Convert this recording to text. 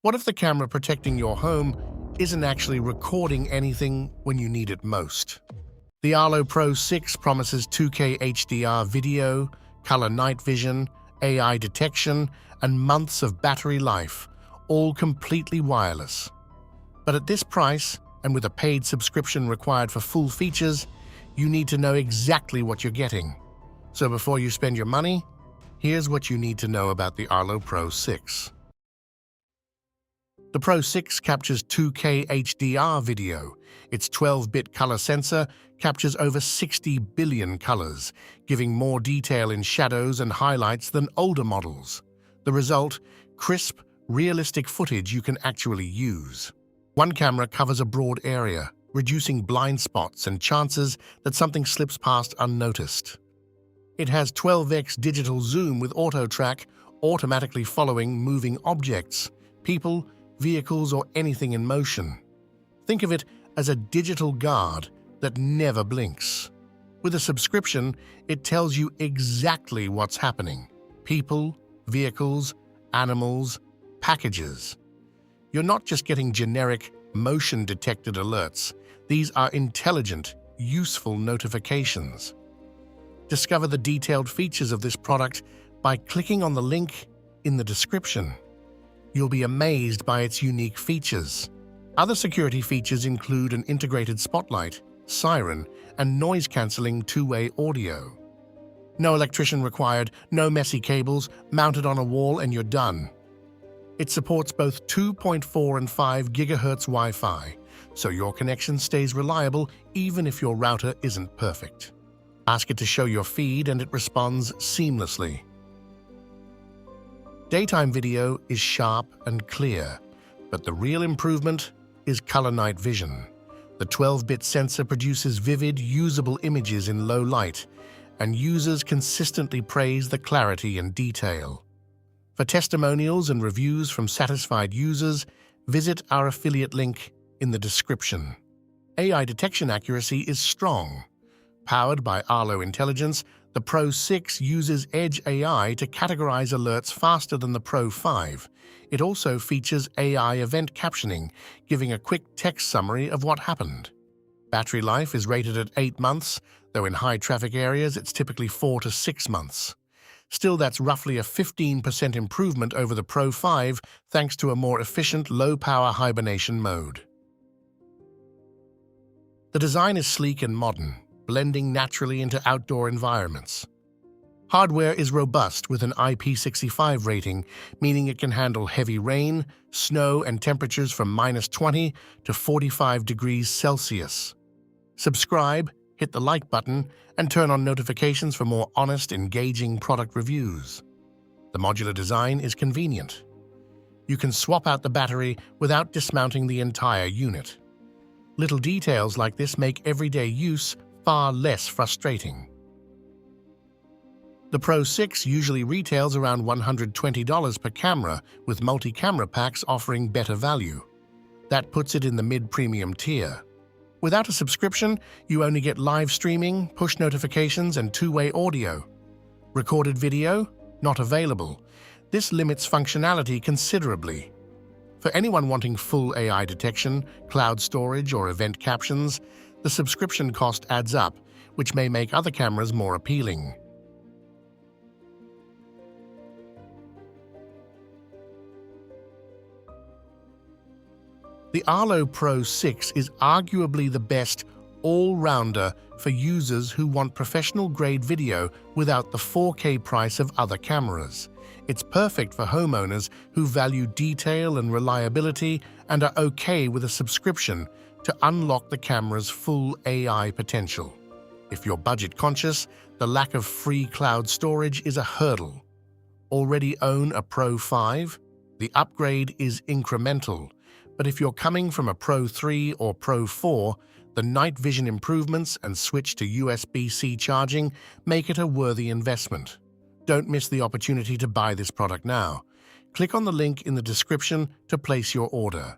What if the camera protecting your home isn't actually recording anything when you need it most? The Arlo Pro 6 promises 2K HDR video, color night vision, AI detection, and months of battery life, all completely wireless. But at this price, and with a paid subscription required for full features, you need to know exactly what you're getting. So before you spend your money, here's what you need to know about the Arlo Pro 6. The Pro 6 captures 2K HDR video. Its 12-bit color sensor captures over 60 billion colors, giving more detail in shadows and highlights than older models. The result? Crisp, realistic footage you can actually use. One camera covers a broad area, reducing blind spots and chances that something slips past unnoticed. It has 12x digital zoom with auto track, automatically following moving objects, people, vehicles, or anything in motion. Think of it as a digital guard that never blinks. With a subscription, it tells you exactly what's happening. People, vehicles, animals, packages. You're not just getting generic, motion-detected alerts. These are intelligent, useful notifications. Discover the detailed features of this product by clicking on the link in the description. You'll be amazed by its unique features. Other security features include an integrated spotlight, siren, and noise-canceling two-way audio. No electrician required, no messy cables, mounted on a wall and you're done. It supports both 2.4 and 5 GHz Wi-Fi, so your connection stays reliable even if your router isn't perfect. Ask it to show your feed and it responds seamlessly. Daytime video is sharp and clear, but the real improvement is color night vision. The 12-bit sensor produces vivid, usable images in low light, and users consistently praise the clarity and detail. For testimonials and reviews from satisfied users, visit our affiliate link in the description. AI detection accuracy is strong. Powered by Arlo Intelligence, the Pro 6 uses Edge AI to categorize alerts faster than the Pro 5. It also features AI event captioning, giving a quick text summary of what happened. Battery life is rated at 8 months, though in high-traffic areas it's typically 4 to 6 months. Still, that's roughly a 15% improvement over the Pro 5 thanks to a more efficient low-power hibernation mode. The design is sleek and modern, blending naturally into outdoor environments. Hardware is robust with an IP65 rating, meaning it can handle heavy rain, snow, and temperatures from -20 to 45 degrees Celsius. Subscribe, hit the like button, and turn on notifications for more honest, engaging product reviews. The modular design is convenient. You can swap out the battery without dismounting the entire unit. Little details like this make everyday use far less frustrating. The Pro 6 usually retails around $120 per camera, with multi-camera packs offering better value. That puts it in the mid-premium tier. Without a subscription, you only get live streaming, push notifications, and two-way audio. Recorded video? Not available. This limits functionality considerably. For anyone wanting full AI detection, cloud storage, or event captions, the subscription cost adds up, which may make other cameras more appealing. The Arlo Pro 6 is arguably the best all-rounder for users who want professional-grade video without the 4K price of other cameras. It's perfect for homeowners who value detail and reliability and are okay with a subscription to unlock the camera's full AI potential. If you're budget-conscious, the lack of free cloud storage is a hurdle. Already own a Pro 5? The upgrade is incremental. But if you're coming from a Pro 3 or Pro 4, the night vision improvements and switch to USB-C charging make it a worthy investment. Don't miss the opportunity to buy this product now. Click on the link in the description to place your order.